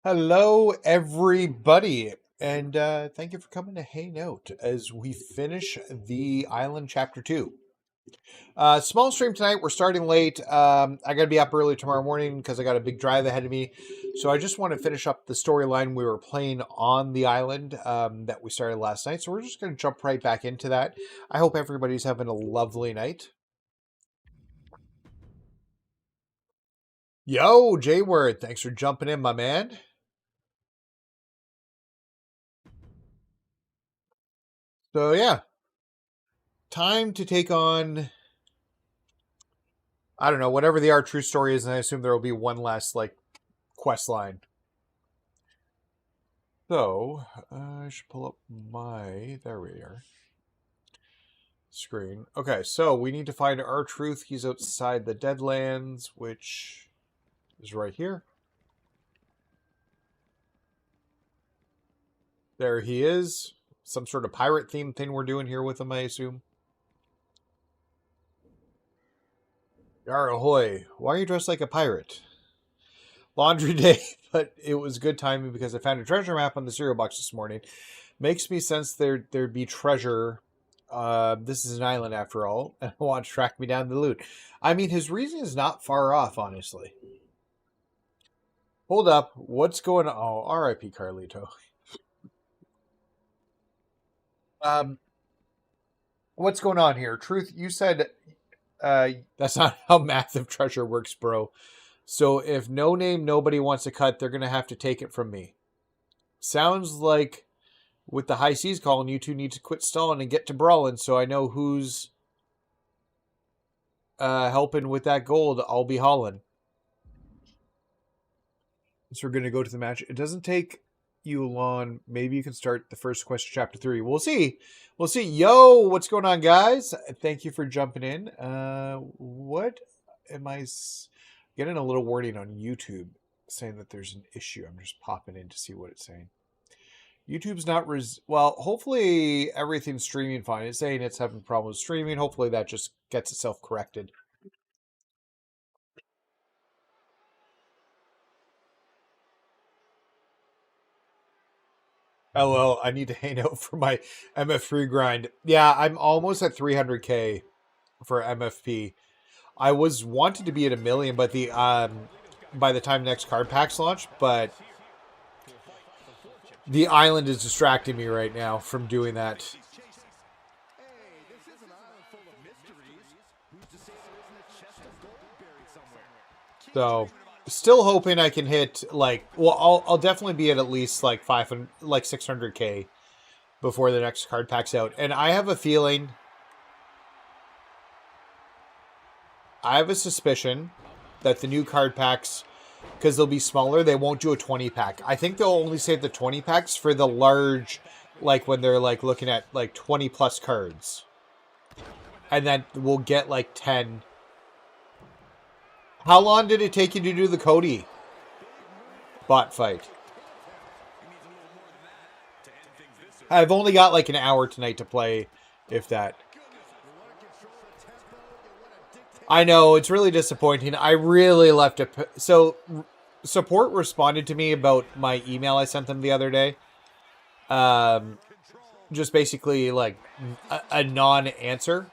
Hello, everybody, and thank you for coming to hang out as we finish the Island Chapter 2. Small stream tonight. We're starting late. I got to be up early tomorrow morning because I got a big drive ahead of me. So I just want to finish up the storyline we were playing on the island that we started last night. So we're just going to jump right back into that. I hope everybody's having a lovely night. Yo, J-Word, thanks for jumping in, my man. So yeah, time to take on, I don't know, whatever the R-True story is, and I assume there will be one last, quest line. So, I should pull up there we are, screen. Okay, so we need to find R-Truth. He's outside the Deadlands, which is right here. There he is. Some sort of pirate-themed thing we're doing here with him, I assume. Yar ahoy. Why are you dressed like a pirate? Laundry day, but it was good timing because I found a treasure map on the cereal box this morning. Makes me sense there'd be treasure. This is an island after all, and I want to track me down the loot. I mean, his reason is not far off, honestly. Hold up, what's going on? Oh, R.I.P. Carlito. What's going on here? Truth, you said that's not how massive treasure works, bro. So if no name nobody wants to cut, they're gonna have to take it from me. Sounds like with the high seas calling, you two need to quit stalling and get to brawling. So I know who's helping with that gold. I'll be hauling. So we're gonna go to the match. It doesn't take you long. Maybe you can start the first question, chapter 3. We'll see. We'll see. Yo, what's going on, guys? Thank you for jumping in. What am I getting a little warning on YouTube saying that there's an issue? I'm just popping in to see what it's saying. YouTube's not well, hopefully everything's streaming fine. It's saying it's having problems streaming. Hopefully that just gets itself corrected. LL, I need to hang out for my MF3 grind. Yeah, I'm almost at 300k for MFP. I was wanted to be at 1 million, but by the time next card packs launch, but the island is distracting me right now from doing that. So, still hoping I can hit I'll definitely be at least 500, 600k before the next card packs out, and I have a feeling, I have a suspicion that the new card packs, because they'll be smaller, they won't do a 20 pack. I think they'll only save the 20 packs for the large, when they're looking at 20 plus cards, and then we'll get 10. How long did it take you to do the Cody bot fight? I've only got an hour tonight to play, if that. I know, it's really disappointing. I really left it. So, support responded to me about my email I sent them the other day. Just basically a non-answer.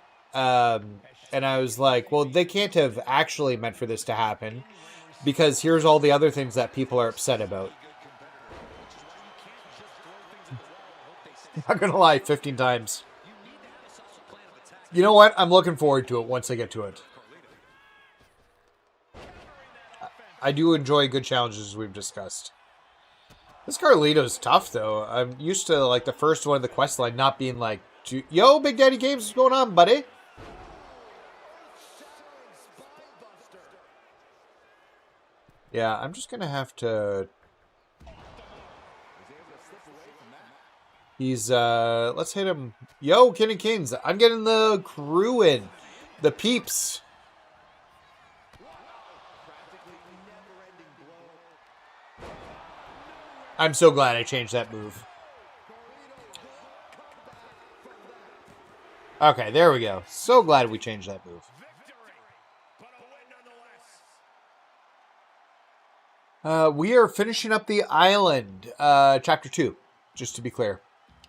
And I was like, well, they can't have actually meant for this to happen, because here's all the other things that people are upset about. I'm not gonna lie, 15 times. You know what? I'm looking forward to it once I get to it. I do enjoy good challenges, as we've discussed. This Carlito's tough, though. I'm used to, the first one of the quest line not being yo, Big Daddy Games, what's going on, buddy? Yeah, I'm just going to have to... He's, let's hit him. Yo, King of Kings, I'm getting the crew in. The peeps. I'm so glad I changed that move. Okay, there we go. So glad we changed that move. We are finishing up the island, chapter 2, just to be clear,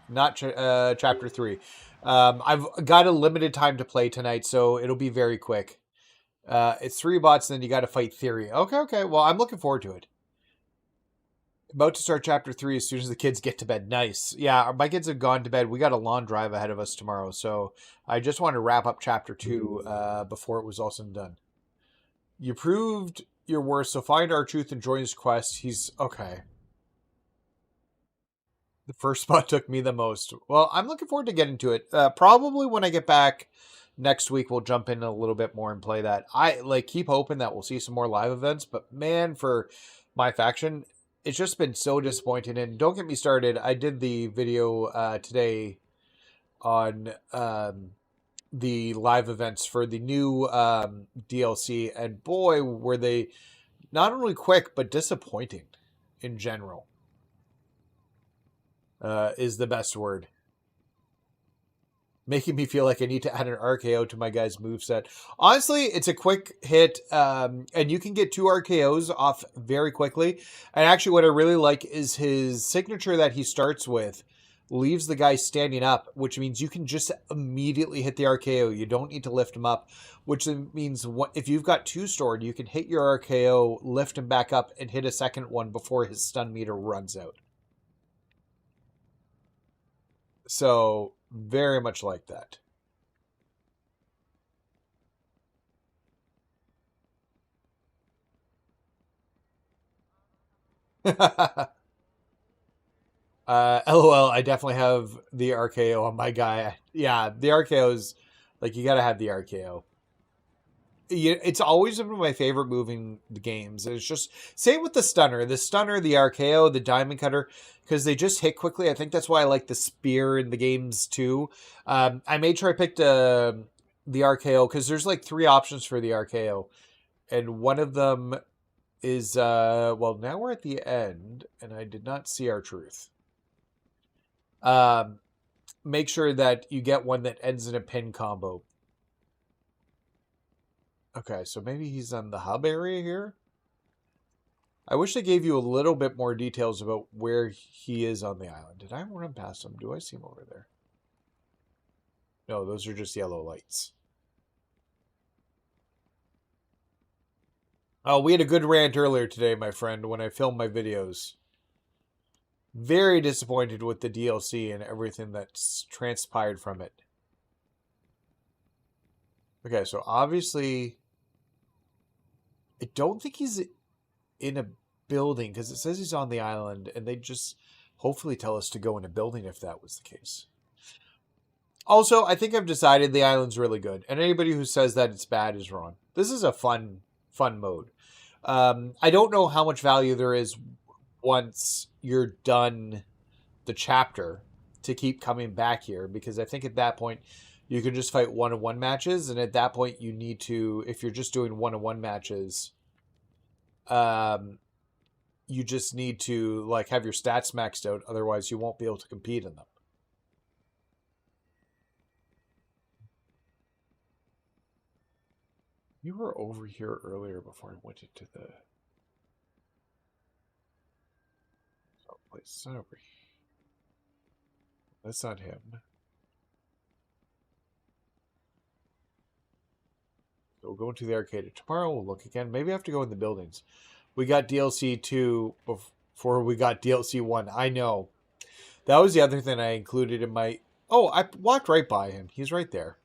not chapter 3. I've got a limited time to play tonight, so it'll be very quick. It's 3 bots, and then you got to fight Theory. Okay. Well, I'm looking forward to it. About to start chapter 3 as soon as the kids get to bed. Nice. Yeah, my kids have gone to bed. We got a long drive ahead of us tomorrow, so I just wanted to wrap up chapter 2 before it was all said and done. You proved your worth, so find our truth and join his quest. He's okay. The first spot took me the most. Well, I'm looking forward to getting to it. Probably when I get back next week, we'll jump in a little bit more and play that. I keep hoping that we'll see some more live events, but man, for MyFaction, it's just been so disappointing. And don't get me started. I did the video today on the live events for the new DLC, and boy, were they not only quick but disappointing in general. Is the best word. Making me feel like I need to add an RKO to my guy's moveset. Honestly, it's a quick hit, and you can get 2 RKOs off very quickly. And actually, what I really like is his signature that he starts with leaves the guy standing up, which means you can just immediately hit the RKO. You don't need to lift him up, which means if you've got 2 stored, you can hit your RKO, lift him back up, and hit a second one before his stun meter runs out. So, very much like that. LOL, I definitely have the RKO on my guy. Yeah, the RKO is, like, you gotta have the RKO. It's always been my favorite move in the games. It's just, same with the stunner, the RKO, the diamond cutter, because they just hit quickly. I think that's why I like the spear in the games too. I made sure I picked the RKO because there's like 3 options for the RKO, and one of them is well, now we're at the end, and I did not see our truth. Make sure that you get one that ends in a pin combo. Okay, so maybe he's on the hub area here. I wish they gave you a little bit more details about where he is on the island. Did I run past him? Do I see him over there? No, those are just yellow lights. Oh, we had a good rant earlier today, my friend, when I filmed my videos. Very disappointed with the DLC and everything that's transpired from it. Okay, so obviously, I don't think he's in a building because it says he's on the island, and they just hopefully tell us to go in a building if that was the case. Also, I think I've decided the island's really good, and anybody who says that it's bad is wrong. This is a fun mode. I don't know how much value there is once you're done the chapter to keep coming back here, because I think at that point you can just fight 1-on-1 matches, and at that point you need to, if you're just doing 1-on-1 matches, you just need to like have your stats maxed out, otherwise you won't be able to compete in them. You were over here earlier before I went into the place. It's not over here. That's not him. So we'll go into the arcade tomorrow. We'll look again. Maybe I have to go in the buildings. We got DLC 2 before we got DLC 1. I know. That was the other thing I included in my... Oh, I walked right by him. He's right there.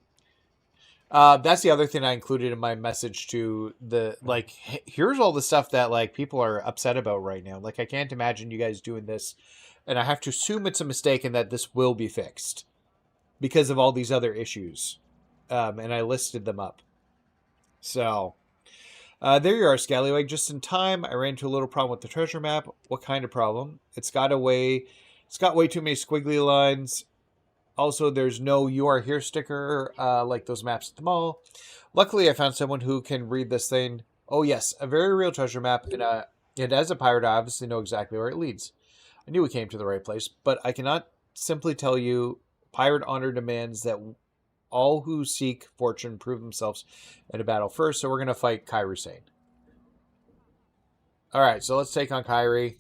That's the other thing I included in my message to the... Like, here's all the stuff that, like, people are upset about right now. Like, I can't imagine you guys doing this. And I have to assume it's a mistake and that this will be fixed. Because of all these other issues. And I listed them up. So... there you are, Scallywag. Just in time, I ran into a little problem with the treasure map. What kind of problem? It's got way too many squiggly lines. Also, there's no "You Are Here" sticker like those maps at the mall. Luckily, I found someone who can read this thing. Oh yes, a very real treasure map. And as a pirate, I obviously know exactly where it leads. I knew we came to the right place, but I cannot simply tell you. Pirate honor demands that all who seek fortune prove themselves in a battle first, so we're going to fight Kairu Sane. All right, so let's take on Kyrie.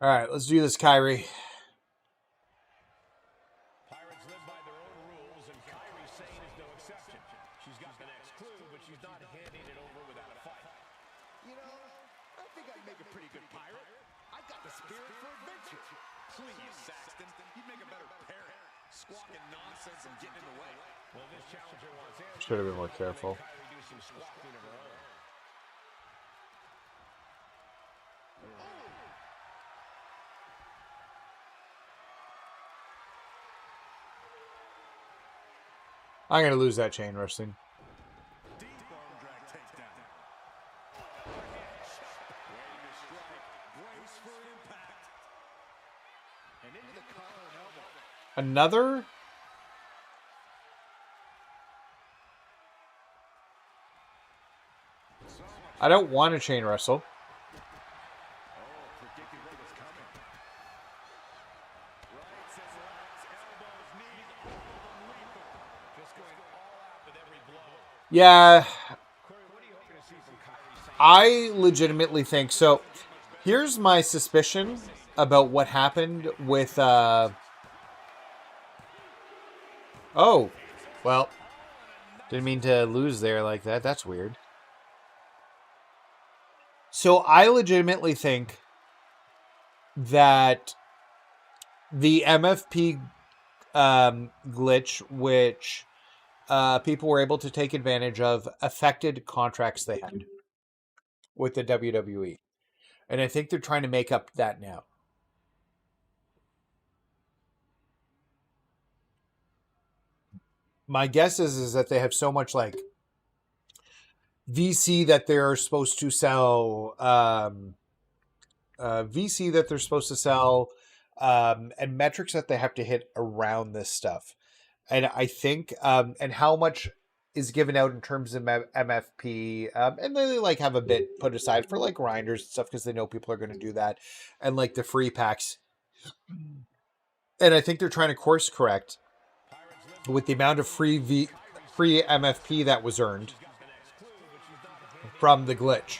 All right, let's do this, Kyrie. Pirates live by their own rules, and Kyrie Sane is no exception. She's got the next clue, but she's not handing it over without a fight. You know, I think I'd make a pretty good pirate. I've got the spirit for adventure. Please, Saxton, you'd make a better parent. Squawking nonsense and getting in the way. Well, this challenger wants answers. Should have been more careful. Kyrie do some squawking of her own. I'm going to lose that chain wrestling. Deep arm drag takedown. Waiting to strike. Brace for impact. And into the collar and elbow. Another? I don't want to chain wrestle. Predicted what was coming. Rights and lefts, elbows, knees, all of them lethal. Just going all out with every blow. Yeah, Corey, what are you hoping to see from Kyrie Sane? I legitimately think so. Here's my suspicion about what happened with oh, well, didn't mean to lose there like that. That's weird. So I legitimately think that the MFP glitch, which people were able to take advantage of, affected contracts they had with the WWE. And I think they're trying to make up that now. My guess is that they have so much like VC that they're supposed to sell, VC that they're supposed to sell, and metrics that they have to hit around this stuff. And I think, and how much is given out in terms of MFP, and they like have a bit put aside for like grinders and stuff because they know people are going to do that, and like the free packs. And I think they're trying to course correct with the amount of free MFP that was earned from the glitch.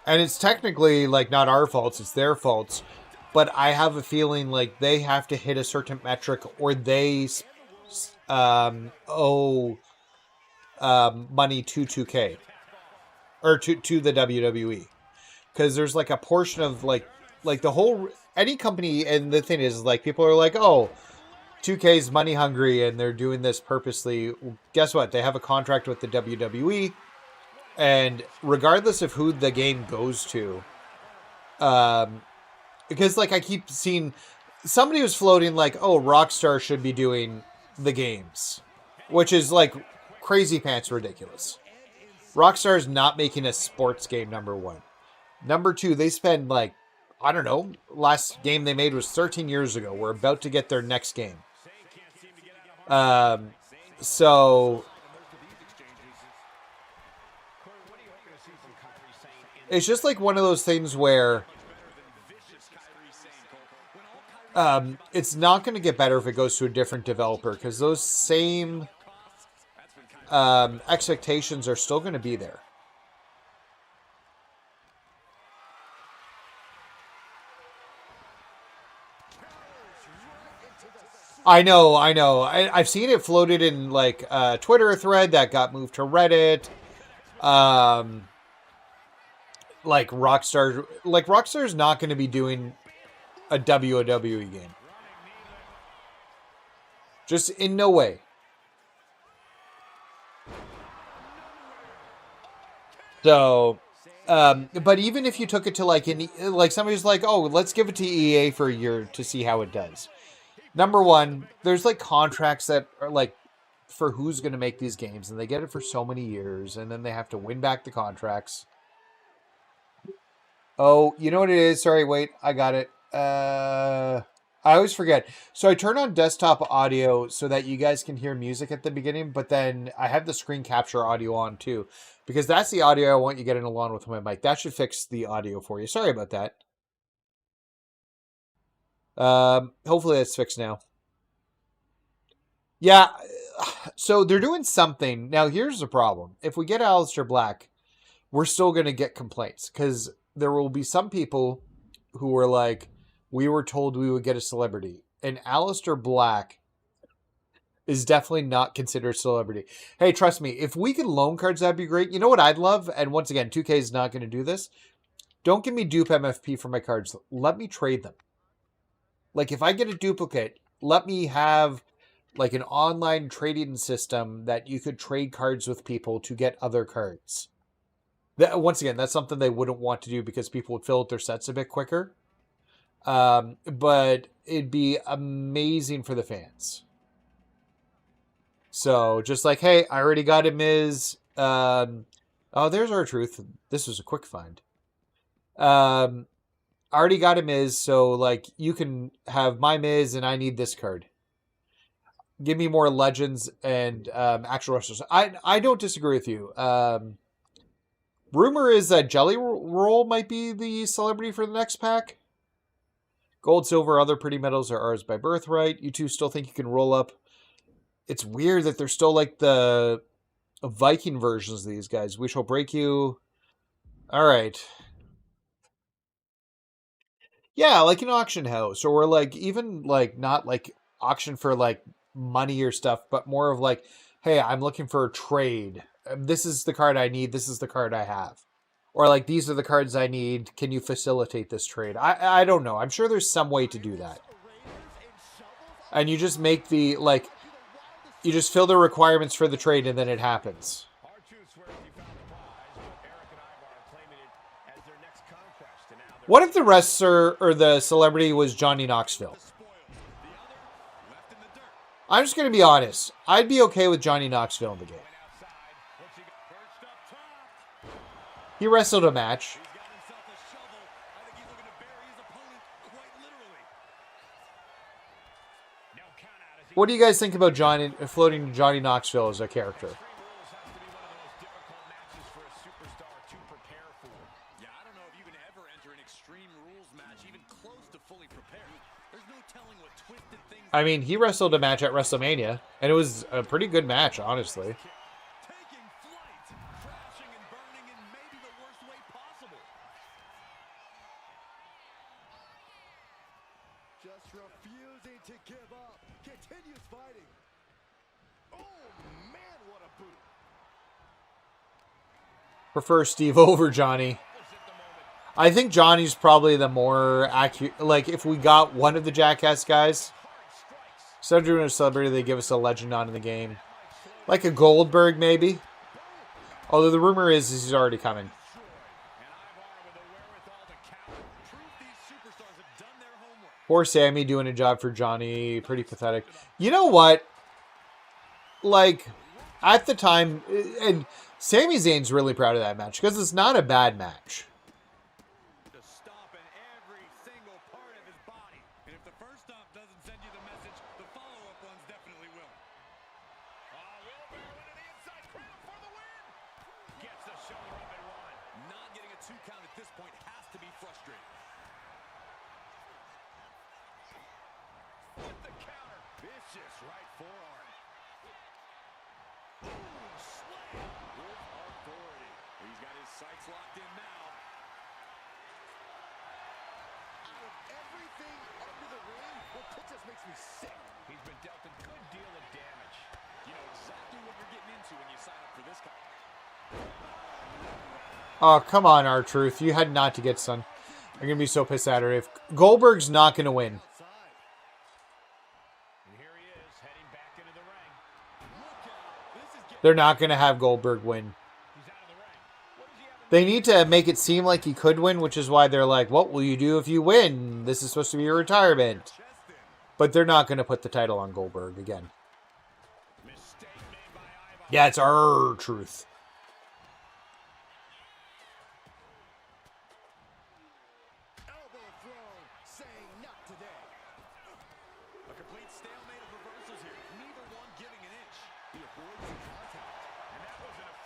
And it's technically like not our faults, it's their faults. But I have a feeling like they have to hit a certain metric or they owe money to 2K or to the WWE. Because there's like a portion of like the whole, any company, and the thing is like people are like, oh, 2K's money hungry and they're doing this purposely. Well, guess what? They have a contract with the WWE. And regardless of who the game goes to, because like I keep seeing somebody was floating like, oh, Rockstar should be doing the games, which is like crazy pants ridiculous. Rockstar is not making a sports game, number one. Number two, they spend like, I don't know, last game they made was 13 years ago. We're about to get their next game. So it's just like one of those things where it's not going to get better if it goes to a different developer because those same expectations are still going to be there. I know. I've seen it floated in like a Twitter thread that got moved to Reddit. Like Rockstar's not going to be doing a WWE game. Just in no way. So, but even if you took it to like somebody's like, oh, let's give it to EA for a year to see how it does. Number one, there's like contracts that are like for who's going to make these games, and they get it for so many years, and then they have to win back the contracts. Oh, you know what it is? Sorry, wait, I got it. I always forget. So I turn on desktop audio so that you guys can hear music at the beginning, but then I have the screen capture audio on too, because that's the audio I want you getting along with my mic. That should fix the audio for you. Sorry about that. Hopefully that's fixed now. Yeah, so they're doing something. Now, here's the problem. If we get Aleister Black, we're still going to get complaints because there will be some people who are like, we were told we would get a celebrity. And Aleister Black is definitely not considered a celebrity. Hey, trust me, if we could loan cards, that'd be great. You know what I'd love? And once again, 2K is not going to do this. Don't give me dupe MFP for my cards. Let me trade them. Like, if I get a duplicate, let me have like an online trading system that you could trade cards with people to get other cards. Once again, that's something they wouldn't want to do because people would fill out their sets a bit quicker. But it'd be amazing for the fans. So just like, hey, I already got a Miz. Oh, there's R-Truth. This was a quick find. I already got a Miz, so like you can have my Miz and I need this card. Give me more legends and actual wrestlers. I don't disagree with you. Rumor is that Jelly Roll might be the celebrity for the next pack. Gold, silver, other pretty metals are ours by birthright. You two still think you can roll up? It's weird that they're still like the Viking versions of these guys. We shall break you. All right. Yeah, like an auction house, or like even like not like auction for like money or stuff, but more of like, hey, I'm looking for a trade. This is the card I need. This is the card I have. Or like, these are the cards I need. Can you facilitate this trade? I don't know. I'm sure there's some way to do that. And you just make the, like, you just fill the requirements for the trade and then it happens. What if the wrestler or the celebrity was Johnny Knoxville? I'm just going to be honest. I'd be okay with Johnny Knoxville in the game. He wrestled a match. What do you guys think about floating Johnny Knoxville as a character? I mean, he wrestled a match at WrestleMania, and it was a pretty good match, honestly. Just refusing to give up. Continues fighting. Oh, man, what a boot. Prefer Steve over Johnny. I think Johnny's probably the more accurate. Like, if we got one of the Jackass guys, instead of doing a celebrity, they give us a legend on in the game. Like a Goldberg, maybe. Although the rumor is he's already coming. Poor Sammy doing a job for Johnny. Pretty pathetic. You know what? Like, at the time, and Sami Zayn's really proud of that match because it's not a bad match. Oh, come on, R-Truth. You had not to get Son. I'm going to be so pissed at her. If Goldberg's not going to win. They're not going to have Goldberg win. They need to make it seem like he could win, which is why they're like, what will you do if you win? This is supposed to be your retirement. But they're not going to put the title on Goldberg again. Yeah, it's R-Truth.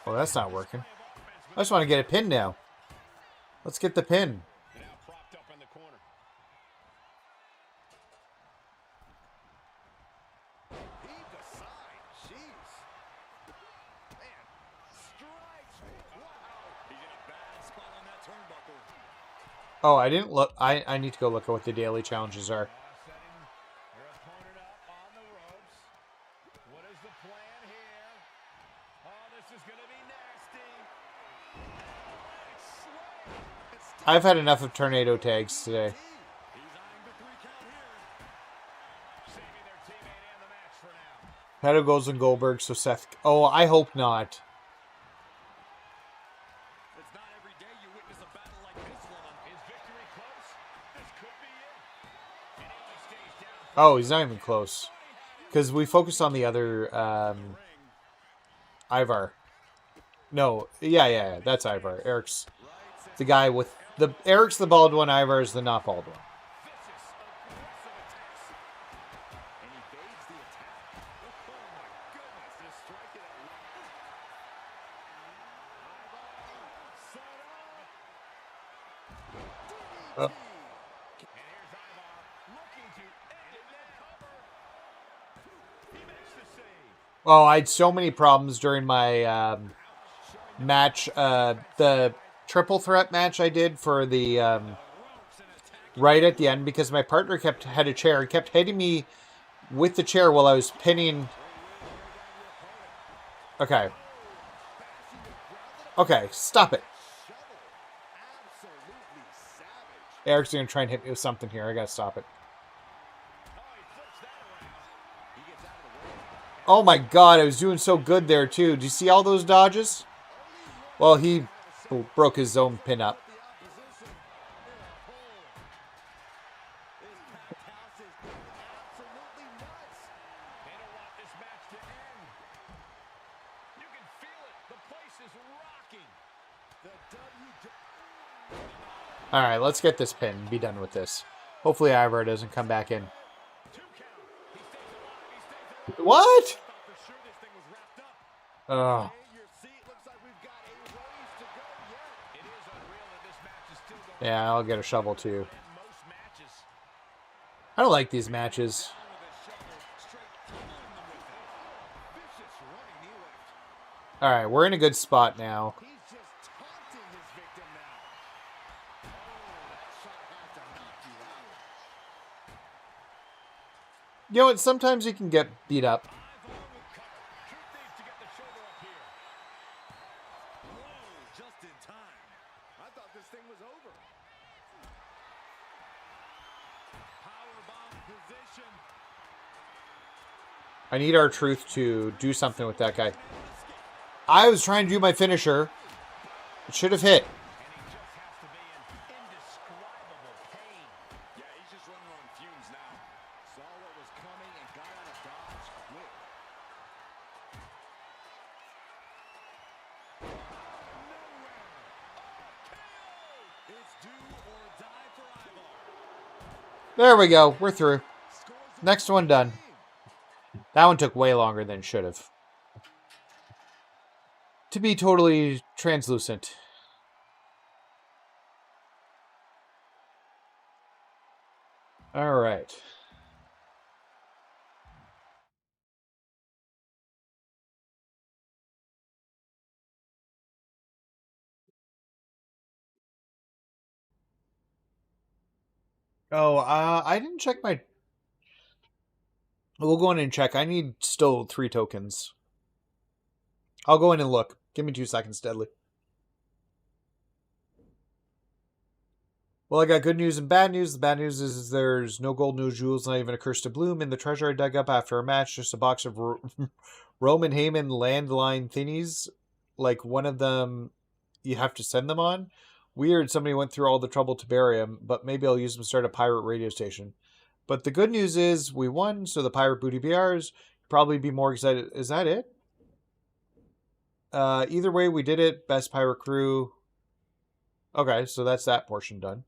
Well, that's not working. I just want to get a pin now. Let's get the pin. Oh, I didn't look. I need to go look at what the daily challenges are. Setting your opponent up on the ropes. What is the plan here? Oh, this is going to be nasty. I've had enough of tornado tags today. He's eyeing the 3 count here. Saving their teammate and the match for now. Pedro goes in Goldberg, so Seth. Oh, I hope not. It's not every day you witness a battle like this one. Is victory close? This could be it. And he only stays down. Oh, he's not even close. Because we focused on the other Ivar. No, yeah, that's Ivar. Eric's the guy with the Eric's the bald one. Ivar is the not bald one. Vicious, aggressive attacks. And he evades the attack. Oh my goodness, just strike it at Oh. And here's Ivar looking to end it and cover. He makes the save. Oh, I had so many problems during my match. The triple threat match I did for the right at the end because my partner had a chair. He kept hitting me with the chair while I was pinning. Okay. Okay, stop it. Absolutely savage. Eric's gonna try and hit me with something here. I gotta stop it. Oh my god, I was doing so good there too. Do you see all those dodges? Well, he broke his own pin up. They don't want this match to end. You can feel it. The place is rocking. Alright, let's get this pin and be done with this. Hopefully Ivar doesn't come back in. 2 count. He stays alive. He stays alive. What? for sure this thing was wrapped up. Oh. In your seat, looks like we've got a ways to go yet. It is unreal that this match is still going Yeah, I'll get a shovel too. in most matches. I don't like these matches. Vicious running knee lift. Alright, we're in a good spot now. He's just taunting his victim now. Oh, that shot has to knock you out. You know what? Sometimes you can get beat up. Truth needs to get the shoulder up here. Whoa, just in time. I thought this thing was over. Powerbomb position. I need our truth to do something with that guy. I was trying to do my finisher. It should have hit. And he just has to be in indescribable pain. Yeah, he's just running on fumes now. Saw what was coming and got out of dodge quick. It's do or die for Ivar. There we go. We're through. Scores the Next one done. That one took way longer than it should have. To be totally translucent. All right. Oh, I didn't check my... We'll go in and check. I need still 3 tokens. I'll go in and look. Give me 2 seconds, Deadly. Well, I got good news and bad news. The bad news is there's no gold, no jewels, not even a curse to bloom. In the treasure I dug up after a match, just a box of Roman Heyman landline thingies. Like one of them, you have to send them on. Weird, somebody went through all the trouble to bury him, but maybe I'll use them to start a pirate radio station. But the good news is we won, so the pirate booty be ours. Probably be more excited. Is that it? Either way, we did it. Best pirate crew. Okay, so that's that portion done.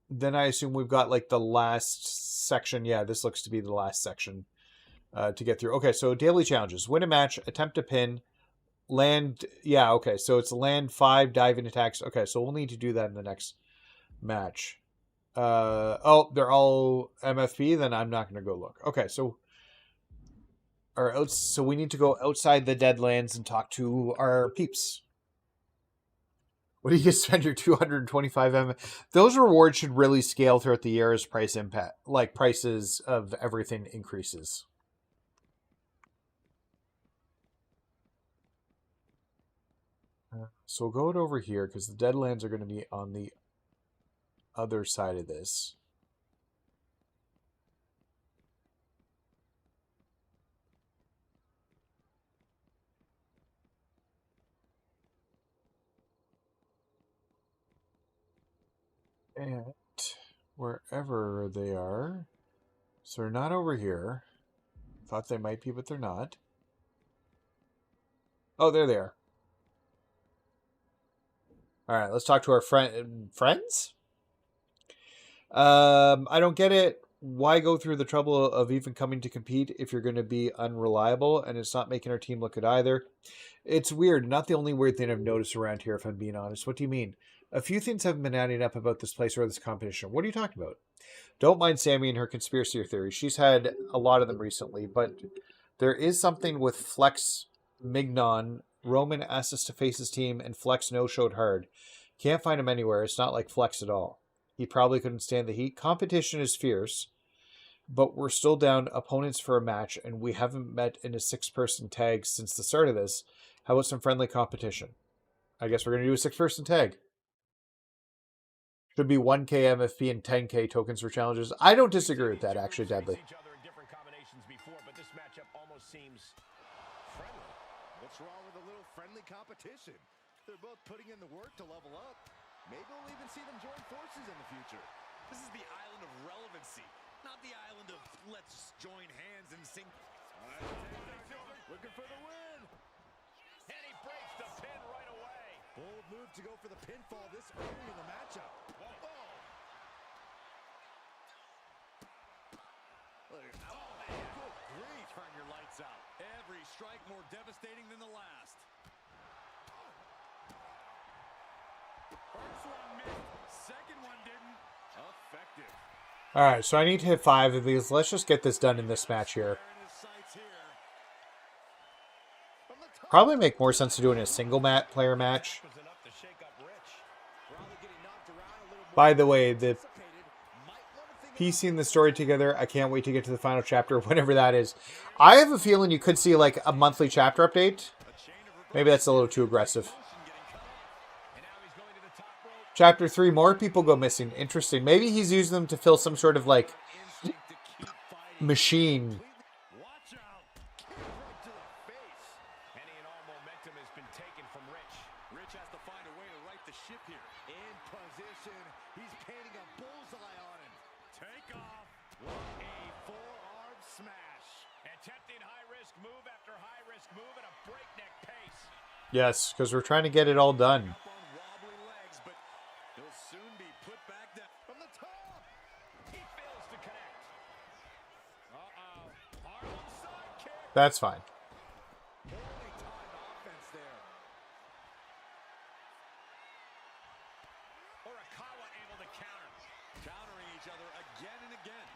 Then I assume we've got like the last section. Yeah, this looks to be the last section to get through. Okay, so daily challenges. Win a match, attempt a pin, land. Yeah, okay, so it's land 5, dive in attacks. Okay, so we'll need to do that in the next match. Oh, they're all MFP, then I'm not going to go look. Okay, so so we need to go outside the Deadlands and talk to our peeps. What do you spend your 225 M? Those rewards should really scale throughout the year as price impact, like prices of everything increases. So we'll go it over here because the Deadlands are going to be on the other side of this. And wherever they are, so they're not over here. Thought they might be, but they're not. Oh, there they are. All right, let's talk to our friends. I don't get it. Why go through the trouble of even coming to compete if you're going to be unreliable, and it's not making our team look good either? It's weird. Not the only weird thing I've noticed around here, if I'm being honest. What do you mean? A few things haven't been adding up about this place or this competition. What are you talking about? Don't mind Sammy and her conspiracy theories. She's had a lot of them recently, but there is something with Flex Mignon. Roman asked us to face his team, and Flex no-showed hard. Can't find him anywhere. It's not like Flex at all. He probably couldn't stand the heat. Competition is fierce, but we're still down opponents for a match, and we haven't met in a 6-person tag since the start of this. How about some friendly competition? I guess we're going to do a 6-person tag. Should be 1K MFP and 10K tokens for challenges. I don't disagree with that, actually, Deadly. What's wrong with a little friendly competition? They're both putting in the work to level up. Maybe we'll even see them join forces in the future. This is the island of relevancy, not the island of let's join hands and sing. Looking for the win. And he breaks the pin right away. Bold move to go for the pinfall this early in the matchup. Whoa. Oh, man. Good grief. Turn your lights out. Every strike more devastating than the last. First one missed. Second one didn't. Effective. All right, so I need to hit 5 of these. Let's just get this done in this match here. Probably make more sense to do it in a single player match. By the way, the piecing the story together, I can't wait to get to the final chapter, whenever that is. I have a feeling you could see like a monthly chapter update. Maybe that's a little too aggressive. Chapter 3, more people go missing. Interesting. Maybe he's using them to fill some sort of like machine. Yes, because we're trying to get it all done. That's fine. Countering each other again and again.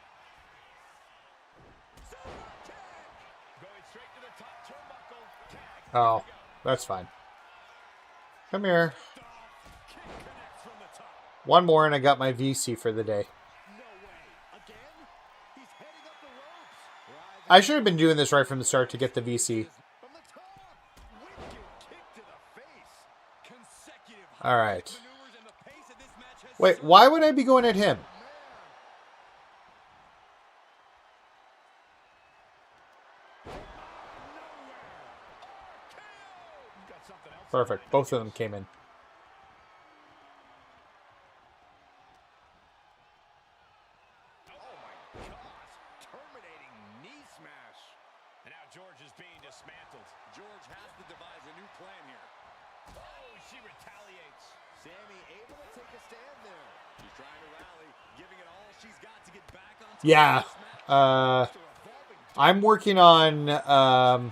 Going straight to the top turnbuckle. Tag. Oh, that's fine. Come here. One more and I got my VC for the day. I should have been doing this right from the start to get the VC. All right. Wait, why would I be going at him? Perfect. Both of them came in. George is being dismantled. George has to devise a new plan here. Oh, she retaliates. Sammy able to take a stand there. She's trying to rally, giving it all she's got to get back on top. Yeah. I'm working on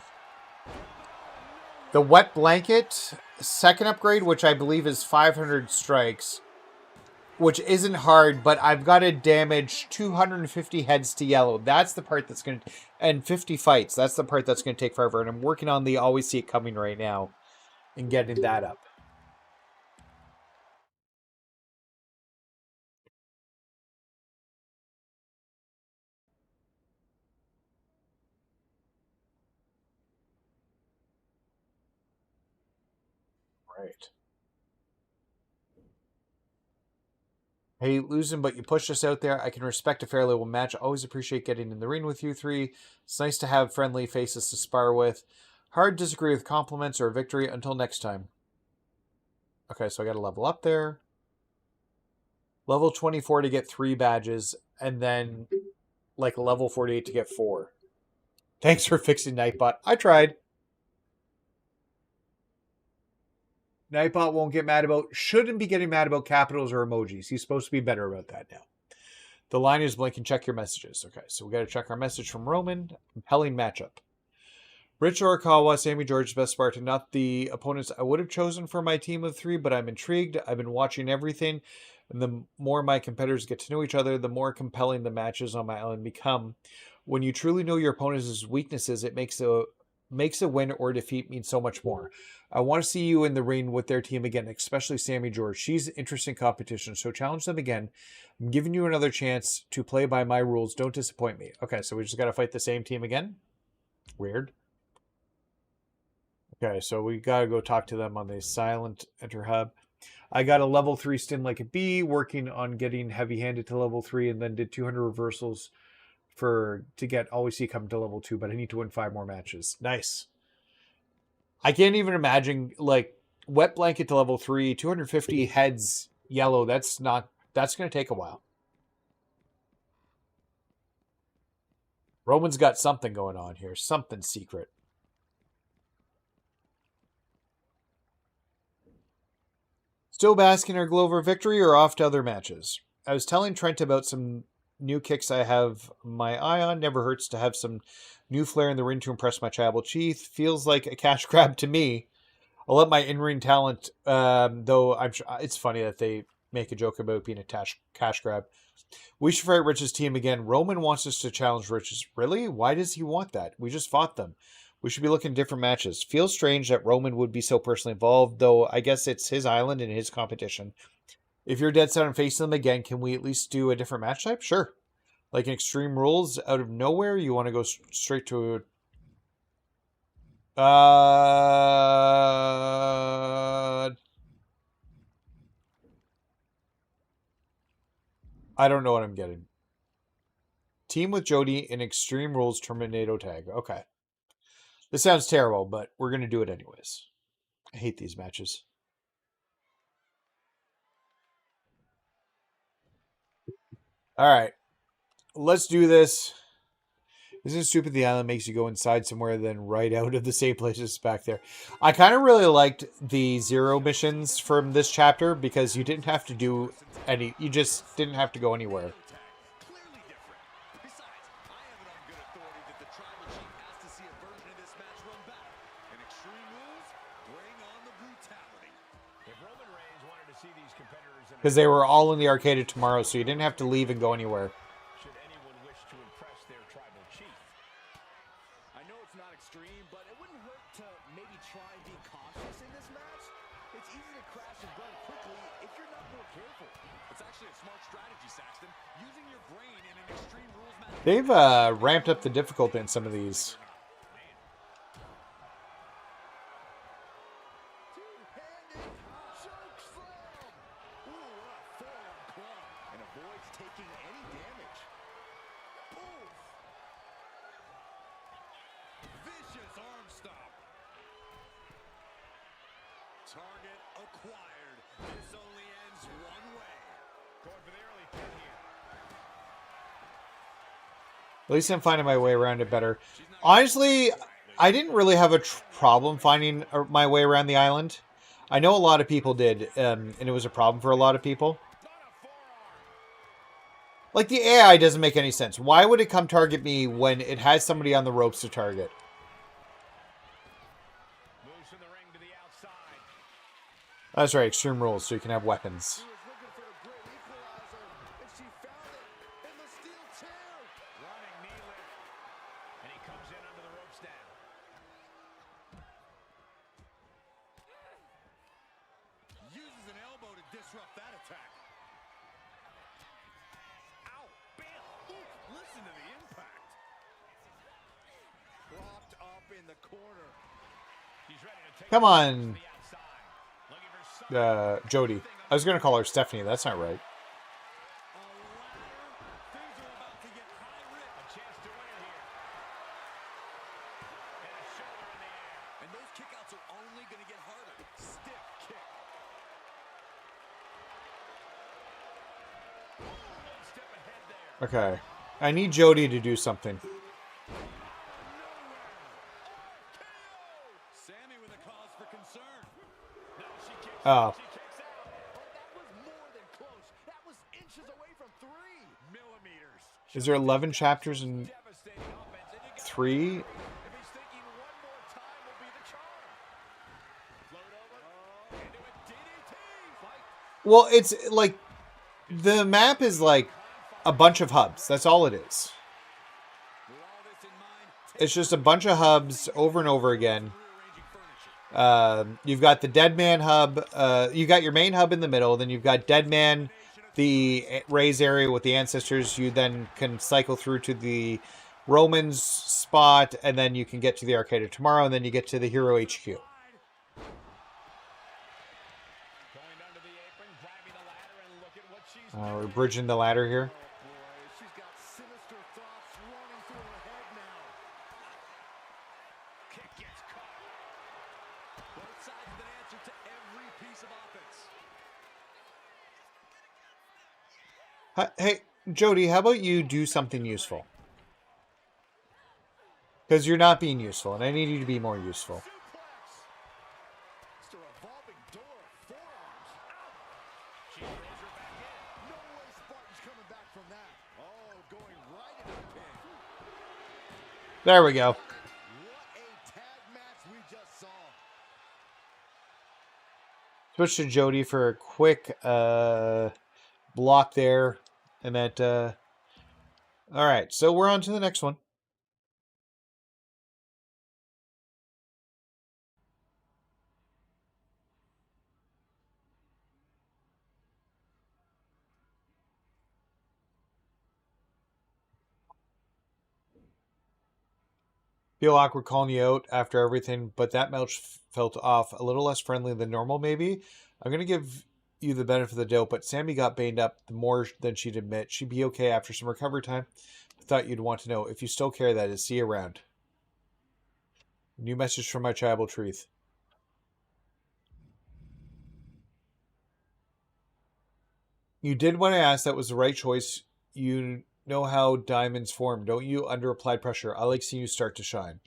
the wet blanket second upgrade, which I believe is 500 strikes, which isn't hard, but I've got to damage 250 heads to yellow. That's the part that's going to, and 50 fights. That's the part that's going to take forever. And I'm working on the always see it coming right now and getting that up. right. Hey, losing, but you pushed us out there. I can respect a fair level match. Always appreciate getting in the ring with you three. It's nice to have friendly faces to spar with. Hard to disagree with compliments or a victory. Until next time. Okay, so I got to level up there. Level 24 to get 3 badges, and then like level 48 to get 4. Thanks for fixing Nightbot. I tried. Nightbot won't get mad about, shouldn't be getting mad about capitals or emojis. He's supposed to be better about that now. The line is blinking. Check your messages. Okay, so we got to check our message from Roman. Compelling matchup. Rich Orikawa, Sammy George, best Spartan. Not the opponents I would have chosen for my team of 3, but I'm intrigued. I've been watching everything. And the more my competitors get to know each other, the more compelling the matches on my island become. When you truly know your opponent's weaknesses, it makes a win or defeat mean so much more. I want to see you in the ring with their team again, especially Sammy George. She's interesting competition, so challenge them again. I'm giving you another chance to play by my rules. Don't disappoint me. Okay, so we just got to fight the same team again? Weird. Okay, so we got to go talk to them on the silent enter hub. I got a level 3 stim like a bee, working on getting heavy-handed to level 3, and then did 200 reversals to get always see come to level 2, but I need to win 5 more matches. Nice. I can't even imagine, like, wet blanket to level 3, 250 heads yellow. That's going to take a while. Roman's got something going on here. Something secret. Still basking our Glover victory or off to other matches? I was telling Trent about some new kicks I have my eye on. Never hurts to have some new flair in the ring to impress my tribal chief. Feels like a cash grab to me. I'll let my in-ring talent, though I'm sure it's funny that they make a joke about being a cash grab. We should fight Rich's team again. Roman wants us to challenge Rich's. Really? Why does he want that? We just fought them. We should be looking at different matches. Feels strange that Roman would be so personally involved, though I guess it's his island and his competition. If you're dead set on facing them again, can we at least do a different match type? Sure. Like an Extreme Rules out of nowhere? You want to go straight to I don't know what I'm getting. Team with Jody in Extreme Rules Terminator tag. Okay. This sounds terrible, but we're going to do it anyways. I hate these matches. All right. Let's do this. Isn't it stupid the island makes you go inside somewhere then right out of the same place as back there? I kind of really liked the 0 missions from this chapter because you didn't have to do any... You just didn't have to go anywhere. Clearly different. Besides, I have it on good authority that the tribal chief has to see a version of this match run back. In Extreme Rules, bring on the brutality. If Roman Reigns wanted to see these competitors in Because they were all in the arcade tomorrow, so you didn't have to leave and go anywhere. should anyone wish to impress their tribal chief. I know it's not extreme, but it wouldn't hurt to maybe try and be cautious in this match. It's easy to crash and burn quickly if you're not more careful. It's actually a smart strategy, Saxton. Using your brain in an Extreme Rules match. They've ramped up the difficulty in some of these. Two-handed choke slam. Ooh, what a forearm club. And avoids taking any damage. Oof. Vicious arm stomp. Target acquired. This only ends one way. Going for the early pin here. At least I'm finding my way around it better. Honestly, I didn't really have a problem finding my way around the island. I know a lot of people did, and it was a problem for a lot of people. Like, the AI doesn't make any sense. Why would it come target me when it has somebody on the ropes to target? Moves from the ring to the outside. That's right, Extreme Rules, so you can have weapons. She was looking for a great equalizer, and she found it in the steel chair. Running knee lift. And he comes in under the ropes now. Uses an elbow to disrupt that attack. Ow! Bam! Ooh, listen to the impact. Propped up in the corner. He's ready to take Come the on. to the outside. Jody. I was gonna call her Stephanie. That's not right. And those kickouts are only going to get harder. Stiff kick. One step ahead there. Okay. I need Jody to do something. Sammy with a cause for concern. No, she kicks Oh. out. She kicks out. Oh, that was more than close. That was inches away from 3 Millimeters. Is there 11 chapters in Devastating offense. And you get 3? if he's thinking one more time will be the charm. Float over. Into a DDT. Fight. Well, it's like the map is like a bunch of hubs. That's all it is. With all this in mind, It's just a bunch of hubs over and over again. rearranging furniture. You've got the Dead Man hub. You got your main hub in the middle. Then you've got Dead Man, the Rays area with the ancestors. You then can cycle through to the Romans spot, and then you can get to the Arcade of Tomorrow, and then you get to the Hero HQ. Going under the apron, grabbing the ladder, and look at what she's We're bridging the ladder here. Oh, boy. She's got sinister thoughts running through her head now. kick gets caught. Both sides with an answer to every piece of offense. Hey, Jody, how about you do something useful? Because you're not being useful, and I need you to be more useful. Suplex. It's a revolving door of forearms. She throws her back in. No way Spartan's coming back from that. Oh, going right into the pin. There we go. What a tag match we just saw. Switch to Jody for a quick block there. And that... all right, so we're on to the next one. Feel awkward calling you out after everything, but that match felt off a little less friendly than normal, maybe. I'm going to give you the benefit of the doubt, but Sammy got banged up more than she'd admit. She'd be okay after some recovery time. I thought you'd want to know. If you still care, that is. See you around. New message from my tribal truth. You did what I asked. That was the right choice. You know how diamonds form, don't you? Under applied pressure. I like seeing you start to shine.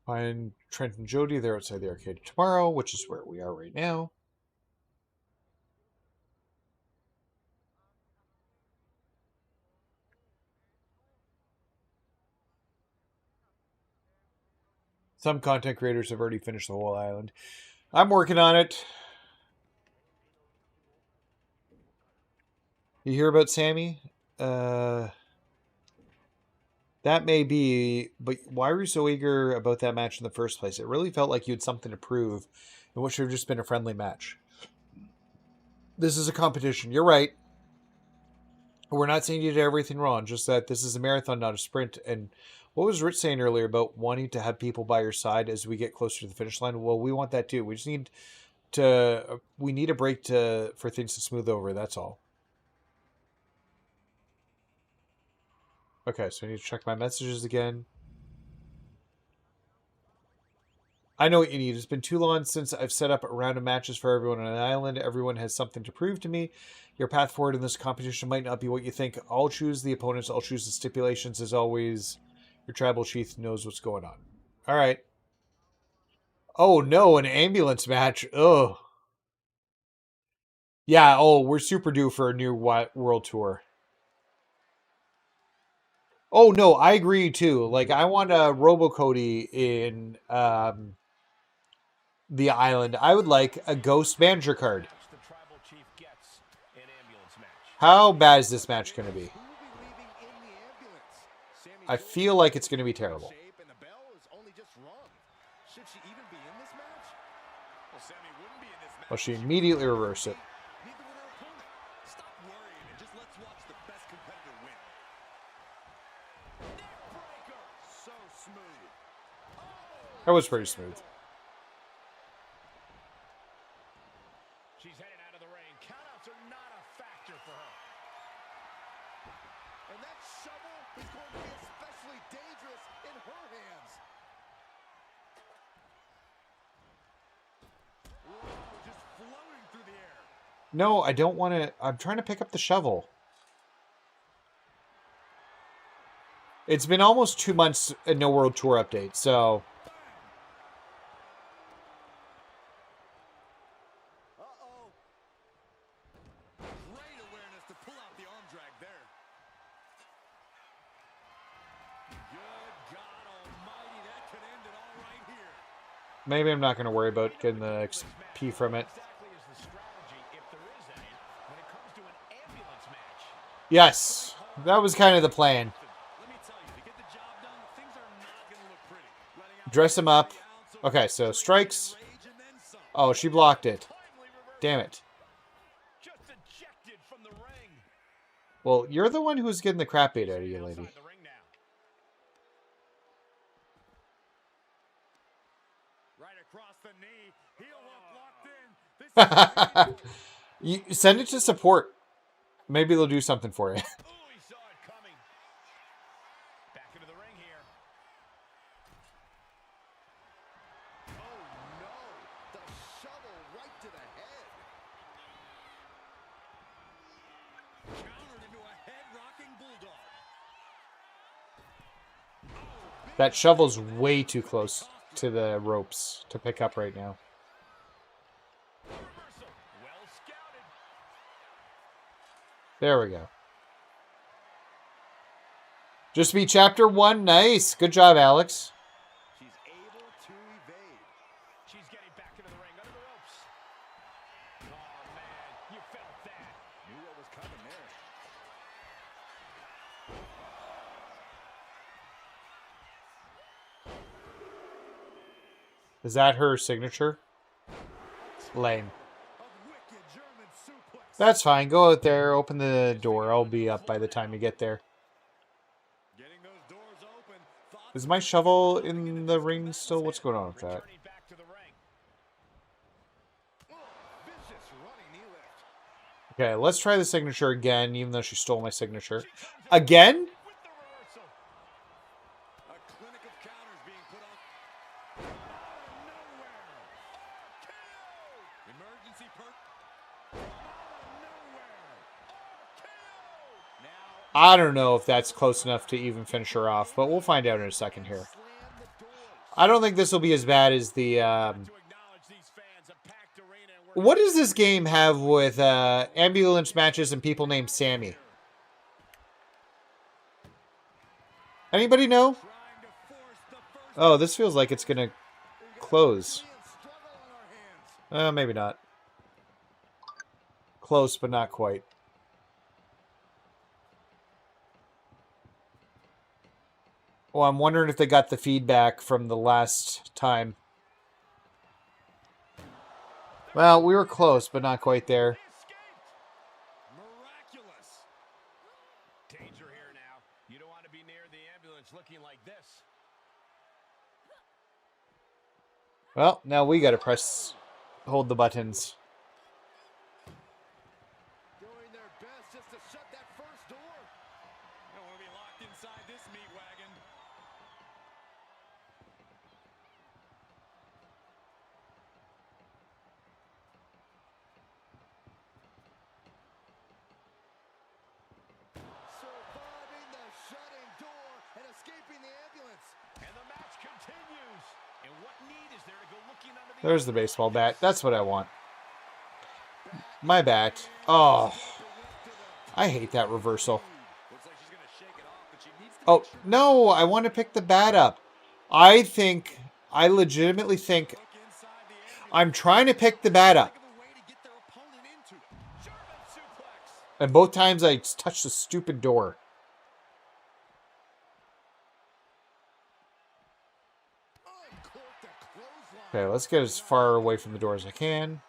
Find Trent and Jody. They're outside the arcade tomorrow, which is where we are right now. Some content creators have already finished the whole island. I'm working on it. You hear about Sammy? That may be, but why were you so eager about that match in the first place? It really felt like you had something to prove and what should have just been a friendly match. This is a competition. You're right. We're not saying you did everything wrong, just that this is a marathon, not a sprint. And what was Rich saying earlier about wanting to have people by your side as we get closer to the finish line? Well, we want that too. We just need to, we need a break for things to smooth over. That's all. Okay, so I need to check my messages again. I know what you need. It's been too long since I've set up a round of matches for everyone on an island. Everyone has something to prove to me. Your path forward in this competition might not be what you think. I'll choose the opponents. I'll choose the stipulations. As always, your tribal chief knows what's going on. All right. Oh, no, an ambulance match. Ugh. Yeah, oh, we're super due for a new world tour. Oh, no, I agree, too. Like, I want a Robo-Cody in the island. I would like a Ghost Manager card. The tribal chief gets an ambulance match. How bad is this match going to be? Who will be leaving in the ambulance? Sammy I Jody feel like it's going to be terrible. shape, and the bell is only just rung. Should she even be in this match? Well, Sammy wouldn't be in this match. Well, she immediately reversed it. Neither would her opponent. Stop worrying and just let's watch the best competitor win. Neck breaker. So smooth. That was pretty smooth. No, I don't want to. I'm trying to pick up the shovel. It's been almost 2 months and no World Tour update, so... Uh-oh. Great awareness to pull out the arm drag there. Good God almighty, that could end it all right here. Maybe I'm not going to worry about getting the XP from it. Yes, that was kind of the plan. Dress him up. Okay, so strikes. Oh, she blocked it. Damn it. Well, you're the one who's getting the crap beat out of you, lady. You send it to support. Maybe they'll do something for you. That shovel's way too close to the ropes to pick up right now. There we go. Just be chapter 1. Nice. Good job, Alex. She's able to evade. She's getting back into the ring under the ropes. Oh, man. You felt that. Knew what was coming there. Is that her signature? Lame. That's fine. Go out there, open the door. I'll be up by the time you get there. Is my shovel in the ring still? What's going on with that? Okay, let's try the signature again, even though she stole my signature. Again? I don't know if that's close enough to even finish her off, but we'll find out in a second here. I don't think this will be as bad as the... What does this game have with ambulance matches and people named Sammy? Anybody know? Oh, this feels like it's going to close. Maybe not. Close, but not quite. Well, I'm wondering if they got the feedback from the last time. Well, we were close, but not quite there. Miraculous. Danger here now. You don't want to be near the ambulance looking like this. Well, now we got to hold the buttons. Doing their best just to shut that first door. You don't want to be locked inside this meat wagon. Surviving the shutting door and escaping the ambulance. And the match continues. And what need is there to go looking under the... There's the baseball bat. That's what I want. My bat. Oh. I hate that reversal. Oh, no. I want to pick the bat up. I legitimately think I'm trying to pick the bat up. And both times I touched the stupid door. Okay, let's get as far away from the door as I can.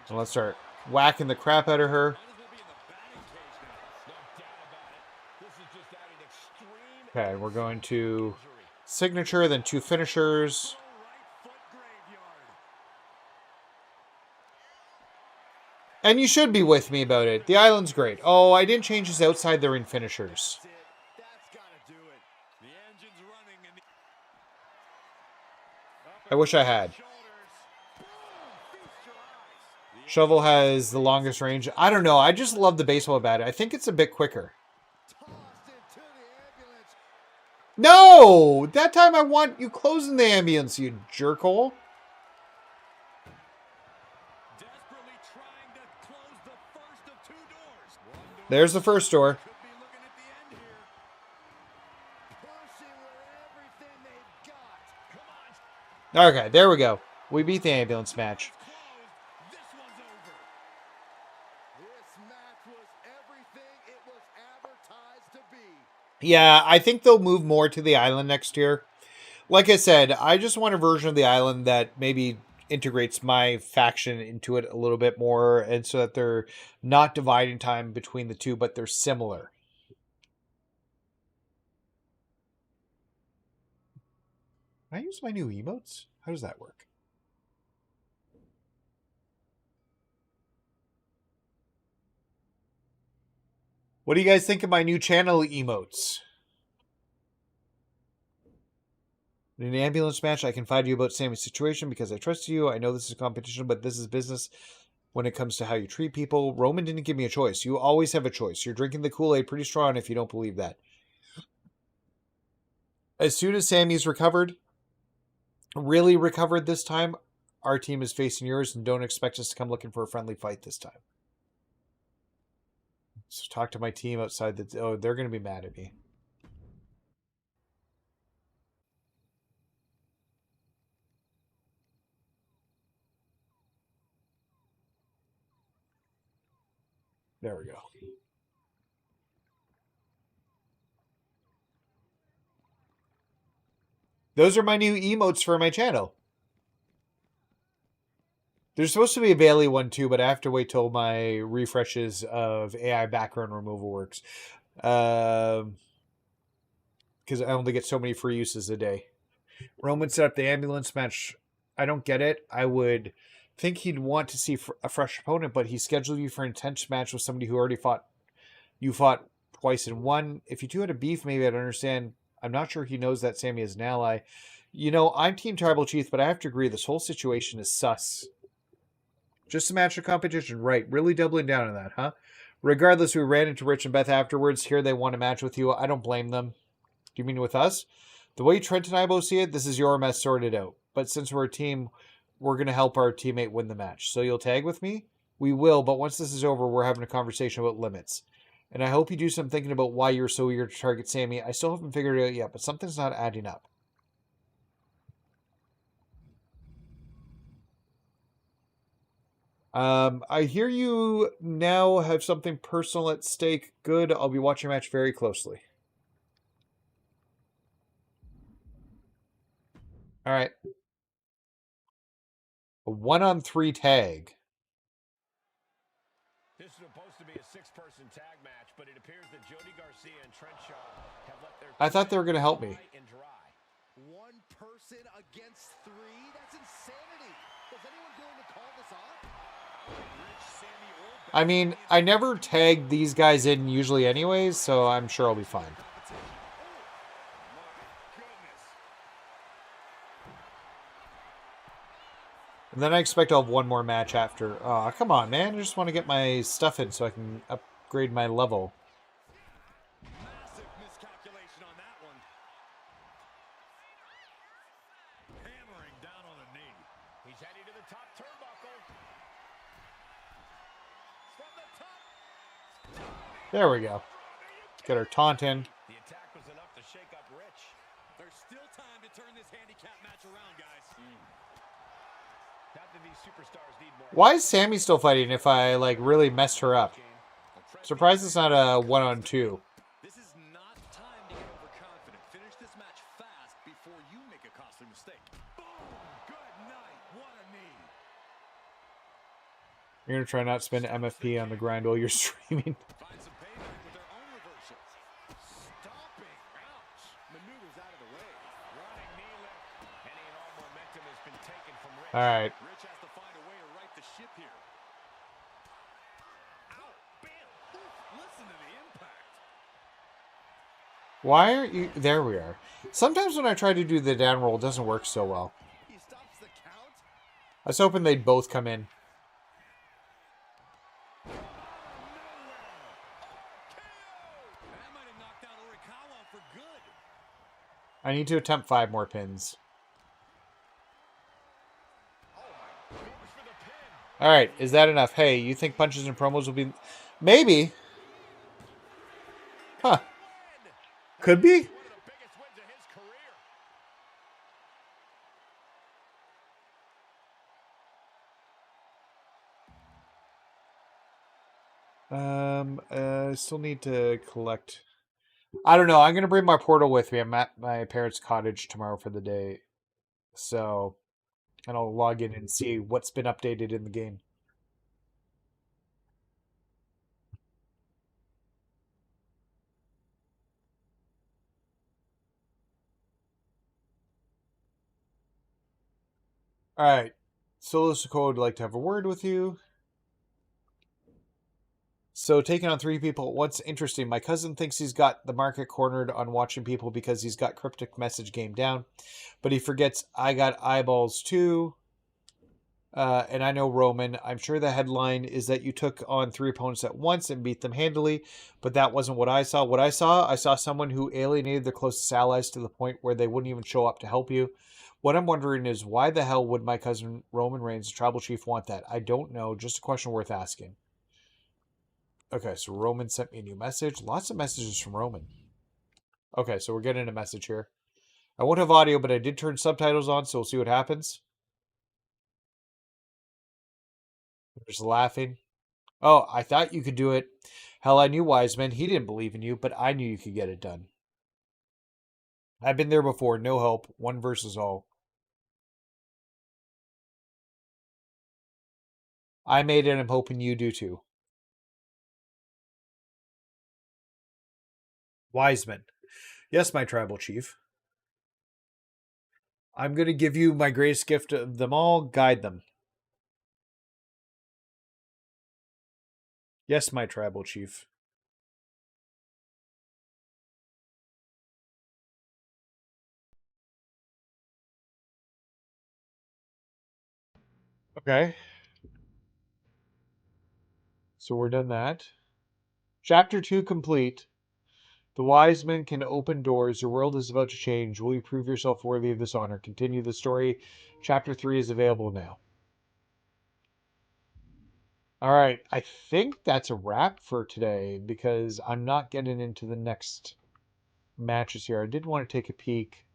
And let's start whacking the crap out of her. Okay, we're going to signature, then 2 finishers. And you should be with me about it. The island's great. Oh, I didn't change his outside the ring finishers. I wish I had. Shovel has the longest range. I don't know. I just love the baseball bat. I think it's a bit quicker. No! That time I want you closing the ambulance, you jerkhole. There's the first door. Okay, there we go. We beat the ambulance match. Yeah, I think they'll move more to the island next year. Like I said, I just want a version of the island that maybe integrates MyFaction into it a little bit more, and so that they're not dividing time between the two, but they're similar. Can I use my new emotes? How does that work? What do you guys think of my new channel emotes? In an ambulance match, I confide you about Sammy's situation because I trust you. I know this is a competition, but this is business when it comes to how you treat people. Roman didn't give me a choice. You always have a choice. You're drinking the Kool-Aid pretty strong if you don't believe that. As soon as Sammy's recovered, really recovered this time, our team is facing yours, and don't expect us to come looking for a friendly fight this time. So talk to my team outside. Oh, they're going to be mad at me. There we go. Those are my new emotes for my channel. There's supposed to be a Bailey one too, but I have to wait till my refreshes of AI background removal works. Because I only get so many free uses a day. Roman set up the ambulance match. I don't get it. I would think he'd want to see a fresh opponent, but he scheduled you for an intense match with somebody who already fought. You fought twice in one. If you two had a beef, maybe I'd understand. I'm not sure he knows that Sammy is an ally. You know, I'm Team Tribal Chief, but I have to agree this whole situation is sus. Just a match of competition, right? Really doubling down on that, huh? Regardless, we ran into Rich and Beth afterwards. Here they want a match with you. I don't blame them. Do you mean with us? The way Trent and I both see it, this is your mess sorted out. But since we're a team, we're going to help our teammate win the match. So you'll tag with me? We will, but once this is over, we're having a conversation about limits. And I hope you do some thinking about why you're so eager to target Sammy. I still haven't figured it out yet, but something's not adding up. I hear you now have something personal at stake. Good. I'll be watching your match very closely. All right. A 1-on-3 tag. This is supposed to be a 6-person tag match, but it appears that Jody Garcia and Trent Shaw have let their I thought they were going to help me. One person against 3? That's insanity. Is anyone going to call this off? I mean, I never tag these guys in usually anyways, so I'm sure I'll be fine. And then I expect I'll have one more match after. Oh, come on, man. I just want to get my stuff in so I can upgrade my level. Massive miscalculation on that one. Hammering down on the knee. He's heading to the top turnbuckle. From the top. There we go. Get our taunt in. The attack was enough to shake up Rich. There's still time to turn this handicap match around, guys. Not that these superstars need more. Why is Sammy still fighting if I, like, really messed her up? Surprised it's not a 1-on-2. This is not time to get overconfident. Finish this match fast before you make a costly mistake. Boom! Good night. What a knee. You're going to try not to spend MFP on the grind while you're streaming. Find some payback with their own reversals. Stomping. Ouch. Maneuvers out of the way. Running knee lift. Any and all momentum has been taken from Rich. All right. Rich has to find a way to right the ship here. Ow. Bam. Oof. Listen to the impact. Why aren't you... There we are. Sometimes when I try to do the down roll, it doesn't work so well. You stop I was hoping they'd both come in. That might have knocked out Orikawa for good. I need to attempt 5 more pins. All right, is that enough? Hey, you think punches and promos will be... Maybe. Huh. Could be. One of the biggest wins of his career. I still need to collect... I don't know. I'm going to bring my portal with me. I'm at my parents' cottage tomorrow for the day. So, and I'll log in and see what's been updated in the game. All right. Solo Sokoa would like to have a word with you. So taking on 3 people at once, interesting. My cousin thinks he's got the market cornered on watching people because he's got cryptic message game down. But he forgets I got eyeballs too. And I know Roman. I'm sure the headline is that you took on 3 opponents at once and beat them handily. But that wasn't what I saw. What I saw someone who alienated their closest allies to the point where they wouldn't even show up to help you. What I'm wondering is why the hell would my cousin Roman Reigns, the tribal chief, want that? I don't know. Just a question worth asking. Okay, so Roman sent me a new message. Lots of messages from Roman. Okay, so we're getting a message here. I won't have audio, but I did turn subtitles on, so we'll see what happens. They're just laughing. Oh, I thought you could do it. Hell, I knew Wiseman. He didn't believe in you, but I knew you could get it done. I've been there before. No help. One versus all. I made it. I'm hoping you do too. Wiseman. Yes, my tribal chief. I'm going to give you my greatest gift of them all. Guide them. Yes, my tribal chief. Okay. So we're done that. Chapter 2 complete. The wise men can open doors. Your world is about to change. Will you prove yourself worthy of this honor? Continue the story. Chapter 3 is available now. All right. I think that's a wrap for today because I'm not getting into the next matches here. I did want to take a peek.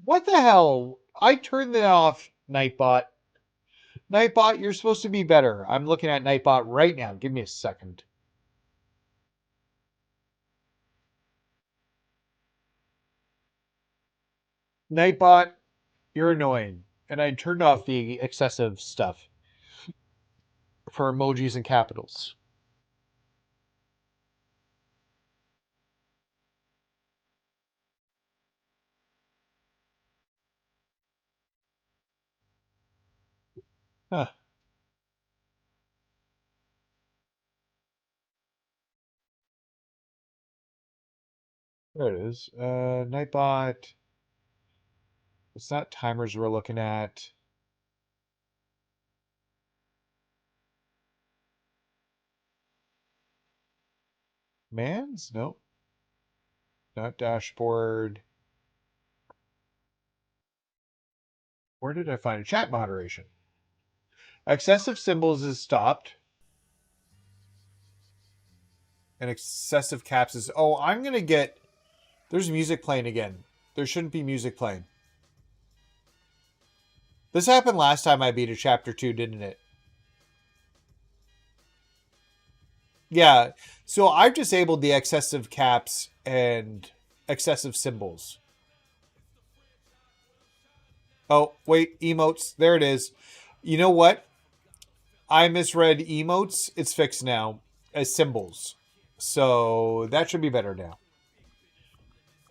What the hell? I turned that off, Nightbot. Nightbot, you're supposed to be better. I'm looking at Nightbot right now. Give me a second. Nightbot, you're annoying. And I turned off the excessive stuff for emojis and capitals. Huh. There it is. Nightbot. It's not timers we're looking at. Mans? Nope. Not dashboard. Where did I find it? Chat moderation. Excessive symbols is stopped. And excessive caps is... Oh, I'm going to get... There's music playing again. There shouldn't be music playing. This happened last time I beat a chapter 2, didn't it? Yeah. So I've disabled the excessive caps and excessive symbols. Oh, wait. Emotes. There it is. You know what? I misread emotes. It's fixed now as symbols. So that should be better now.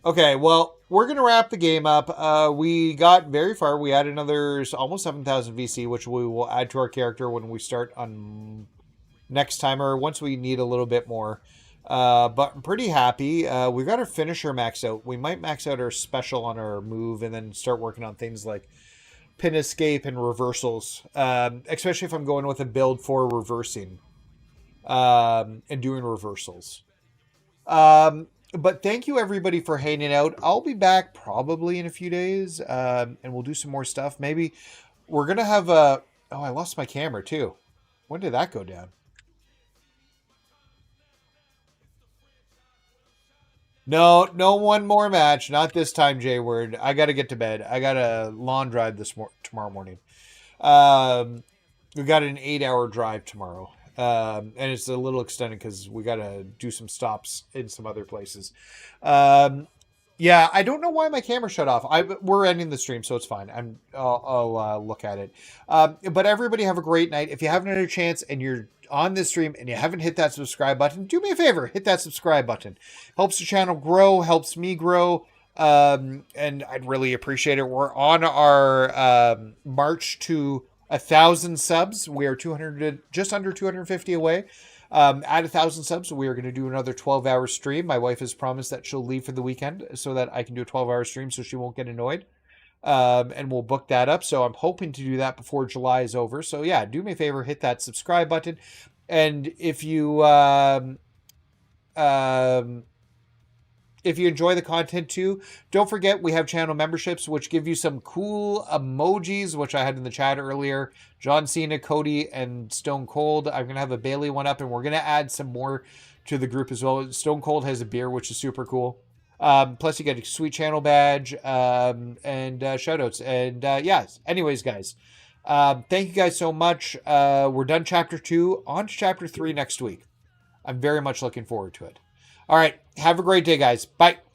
Okay, well, we're going to wrap the game up. We got very far. We had another almost 7,000 VC, which we will add to our character when we start on next time, or once we need a little bit more. But I'm pretty happy. We've got our finisher max out. We might max out our special on our move and then start working on things like pin escape and reversals, especially if I'm going with a build for reversing and doing reversals. But thank you everybody for hanging out. I'll be back probably in a few days, and we'll do some more stuff. Maybe we're gonna have a. Oh, I lost my camera too. When did that go down? No, no one more match. Not this time, J Word. I got to get to bed. I got a lawn drive tomorrow morning. Um, we got an 8-hour drive tomorrow. And it's a little extended because we got to do some stops in some other places. Yeah, I don't know why my camera shut off. We're ending the stream, so it's fine. I'll look at it. But everybody have a great night. If you haven't had a chance and you're on this stream and you haven't hit that subscribe button, do me a favor, hit that subscribe button. Helps the channel grow, helps me grow. And I'd really appreciate it. We're on our march to 1,000 subs. We are just under 250 away. At 1,000 subs, we are going to do another 12-hour stream. My wife has promised that she'll leave for the weekend so that I can do a 12-hour stream so she won't get annoyed. And we'll book that up. So I'm hoping to do that before July is over. So yeah, do me a favor, hit that subscribe button. And if you enjoy the content too, don't forget we have channel memberships, which give you some cool emojis, which I had in the chat earlier. John Cena, Cody, and Stone Cold. I'm going to have a Bailey one up, and we're going to add some more to the group as well. Stone Cold has a beer, which is super cool. Plus you get a sweet channel badge, and shoutouts. And yes, anyways, guys, thank you guys so much. We're done chapter 2, on to chapter 3 next week. I'm very much looking forward to it. All right. Have a great day, guys. Bye.